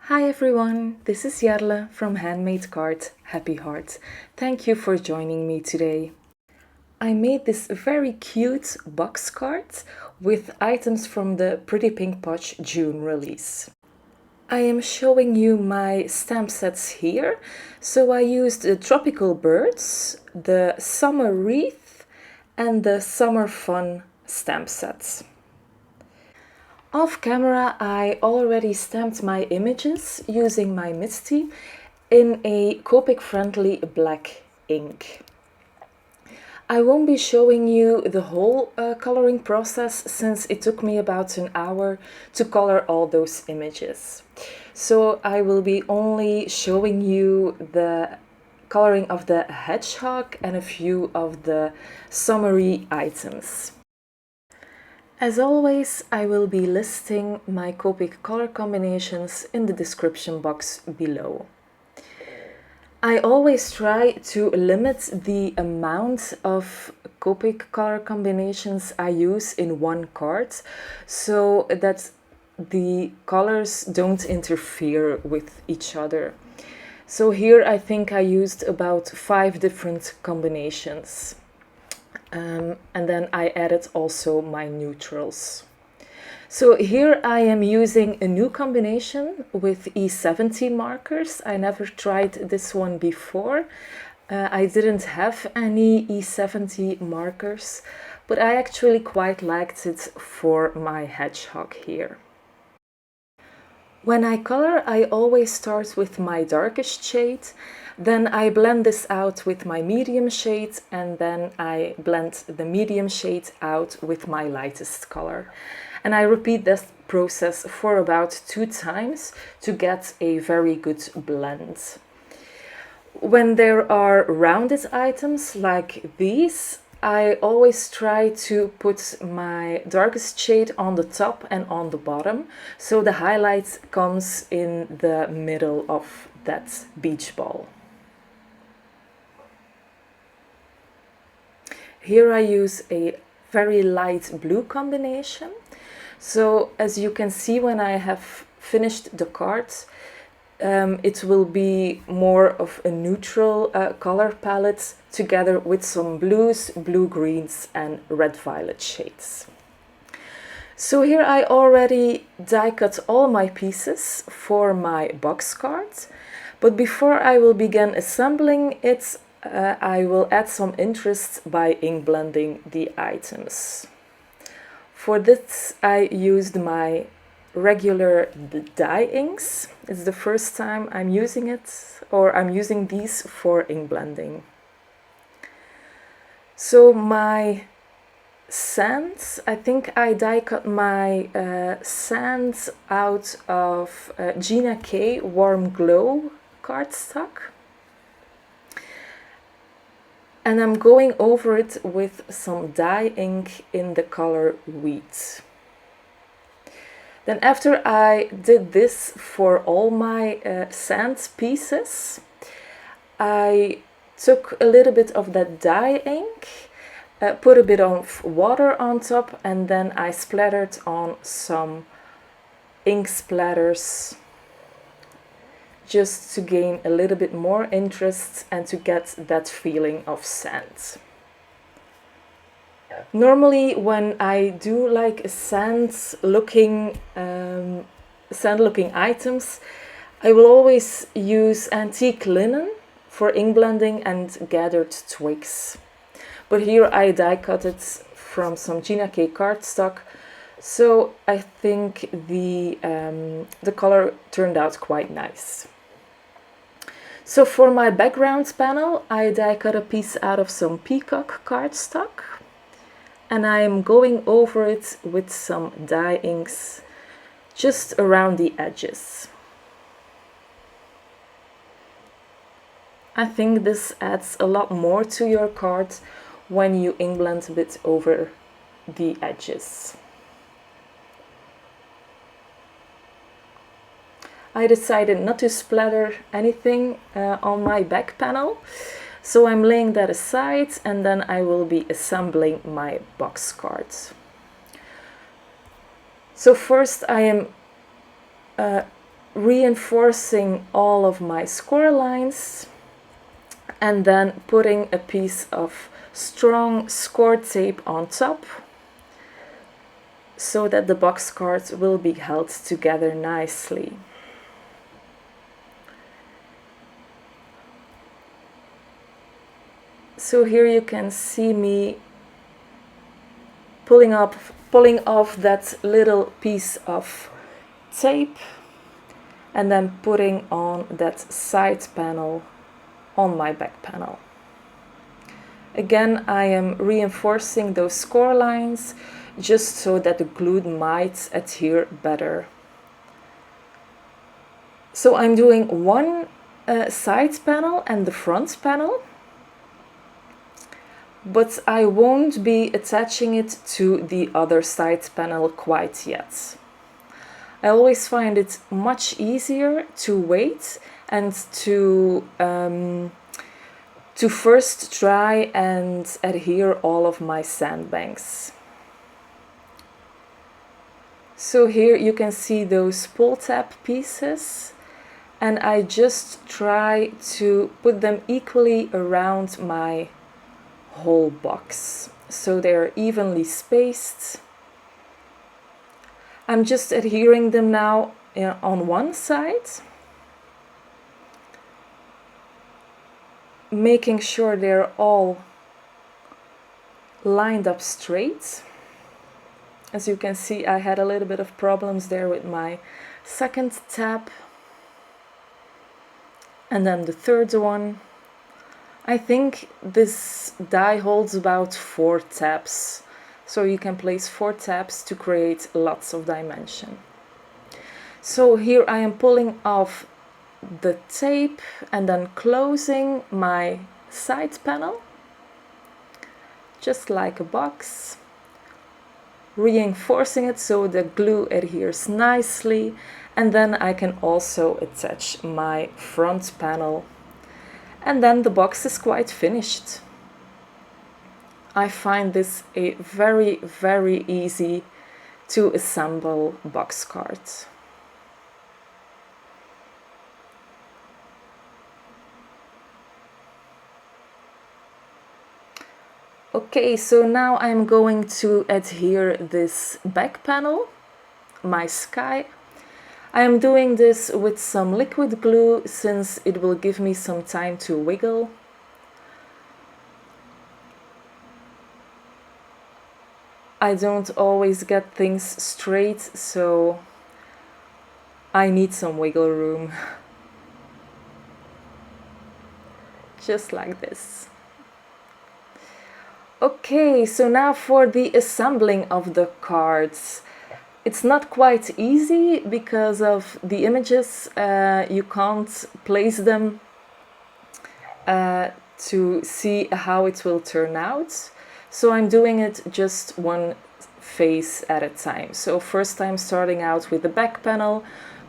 Hi everyone, this is Jarle from Handmade Card Happy Heart. Thank you for joining me today. I made this very cute box card with items from the Pretty Pink Posh June release. I am showing you my stamp sets here. So I used the Tropical Birds, the Summer Wreath and the Summer Fun stamp sets. Off camera, I already stamped my images using my Misty in a Copic friendly black ink. I won't be showing you the whole coloring process since it took me about an hour to color all those images. So I will be only showing you the coloring of the hedgehog and a few of the summery items. As always, I will be listing my Copic color combinations in the description box below. I always try to limit the amount of Copic color combinations I use in one card so that the colors don't interfere with each other. So here I think I used about 5 different combinations. And then I added also my neutrals. So here I am using a new combination with E70 markers. I never tried this one before. I didn't have any E70 markers, but I actually quite liked it for my hedgehog here. When I color, I always start with my darkest shade, then I blend this out with my medium shade, and then I blend the medium shade out with my lightest color. And I repeat this process for about 2 times to get a very good blend. When there are rounded items like these, I always try to put my darkest shade on the top and on the bottom, so the highlight comes in the middle of that beach ball. Here I use a very light blue combination. So as you can see, when I have finished the card, it will be more of a neutral color palette together with some blues, blue-greens and red-violet shades. So here I already die cut all my pieces for my box card, but before I will begin assembling it, I will add some interest by ink blending the items. For this I used my regular dye inks. It's the first time I'm using it, or I'm using these for ink blending. So my sands, I think I die cut my sands out of Gina K Warm Glow cardstock. And I'm going over it with some dye ink in the color Wheat. Then after I did this for all my sand pieces, I took a little bit of that dye ink, put a bit of water on top, and then I splattered on some ink splatters just to gain a little bit more interest and to get that feeling of sand. Normally when I do like sand looking items, I will always use antique linen for ink blending and gathered twigs. But here I die cut it from some Gina K cardstock, so I think the color turned out quite nice. So for my background panel, I die cut a piece out of some peacock cardstock, and I am going over it with some dye inks just around the edges. I think this adds a lot more to your card when you ink blend a bit over the edges. I decided not to splatter anything on my back panel, so I'm laying that aside, and then I will be assembling my box cards. So first I am reinforcing all of my score lines and then putting a piece of strong score tape on top so that the box cards will be held together nicely. So here you can see me pulling off that little piece of tape and then putting on that side panel on my back panel. Again, I am reinforcing those score lines just so that the glue might adhere better. So I'm doing one side panel and the front panel, but I won't be attaching it to the other side panel quite yet. I always find it much easier to wait and to first try and adhere all of my sandbanks. So here you can see those pull tab pieces, and I just try to put them equally around my whole box so they're evenly spaced. I'm just adhering them now on one side, making sure they're all lined up straight. As you can see, I had a little bit of problems there with my second tab. And then the third one. I think this die holds about 4 tabs. So you can place 4 tabs to create lots of dimension. So here I am pulling off the tape and then closing my side panel, just like a box, reinforcing it so the glue adheres nicely, and then I can also attach my front panel, and then the box is quite finished. I find this a very, very easy to assemble box card. Okay, so now I'm going to adhere this back panel, my sky. I am doing this with some liquid glue since it will give me some time to wiggle. I don't always get things straight, so I need some wiggle room. Just like this. Okay, so now for the assembling of the cards. It's not quite easy because of the images. You can't place them to see how it will turn out. So I'm doing it just one face at a time. So first I'm starting out with the back panel,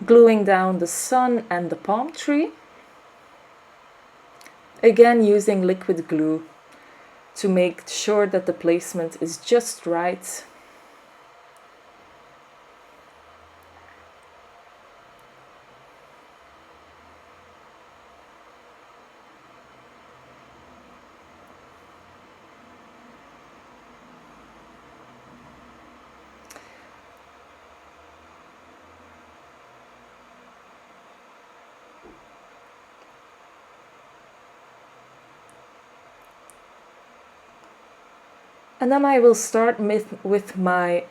gluing down the sun and the palm tree. Again, using liquid glue to make sure that the placement is just right. And then I will start with my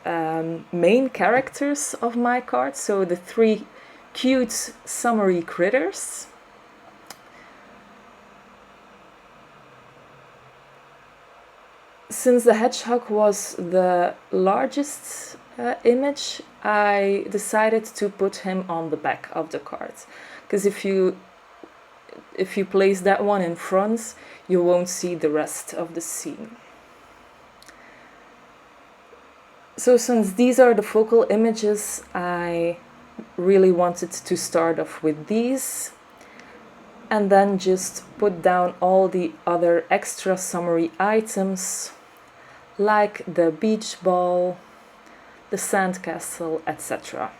main characters of my card, so the 3 cute summery critters. Since the hedgehog was the largest image, I decided to put him on the back of the card, because if you place that one in front, you won't see the rest of the scene. So since these are the focal images, I really wanted to start off with these and then just put down all the other extra summery items like the beach ball, the sandcastle, etc.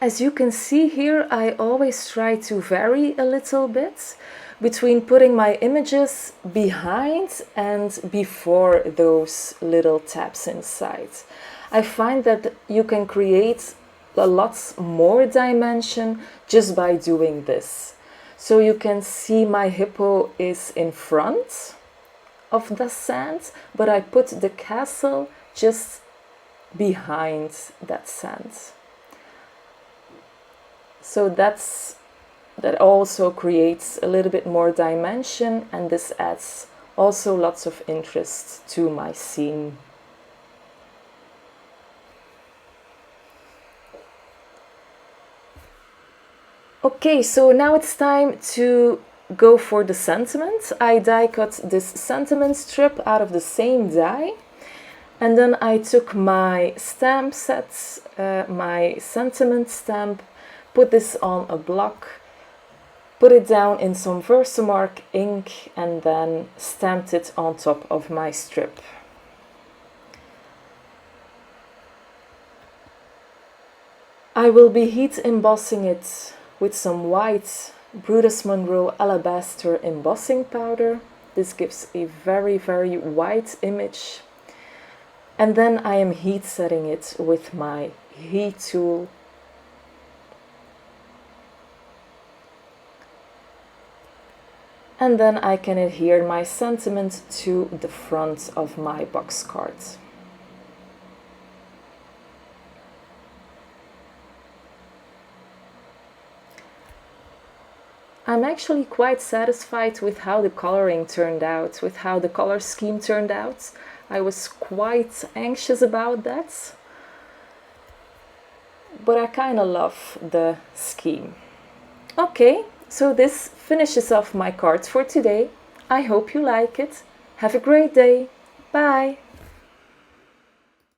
As you can see here, I always try to vary a little bit between putting my images behind and before those little tabs inside. I find that you can create a lot more dimension just by doing this. So you can see my hippo is in front of the sand, but I put the castle just behind that sand. So that also creates a little bit more dimension, and this adds also lots of interest to my scene. Okay, so now it's time to go for the sentiment. I die cut this sentiment strip out of the same die, and then I took my stamp set, my sentiment stamp, put this on a block, put it down in some Versamark ink, and then stamped it on top of my strip. I will be heat embossing it with some white Brutus Monroe alabaster embossing powder. This gives a very, very white image. And then I am heat setting it with my heat tool. And then I can adhere my sentiment to the front of my box card. I'm actually quite satisfied with how the coloring turned out, with how the color scheme turned out. I was quite anxious about that, but I kind of love the scheme. Okay, so this finishes off my card for today. I hope you like it. Have a great day. Bye!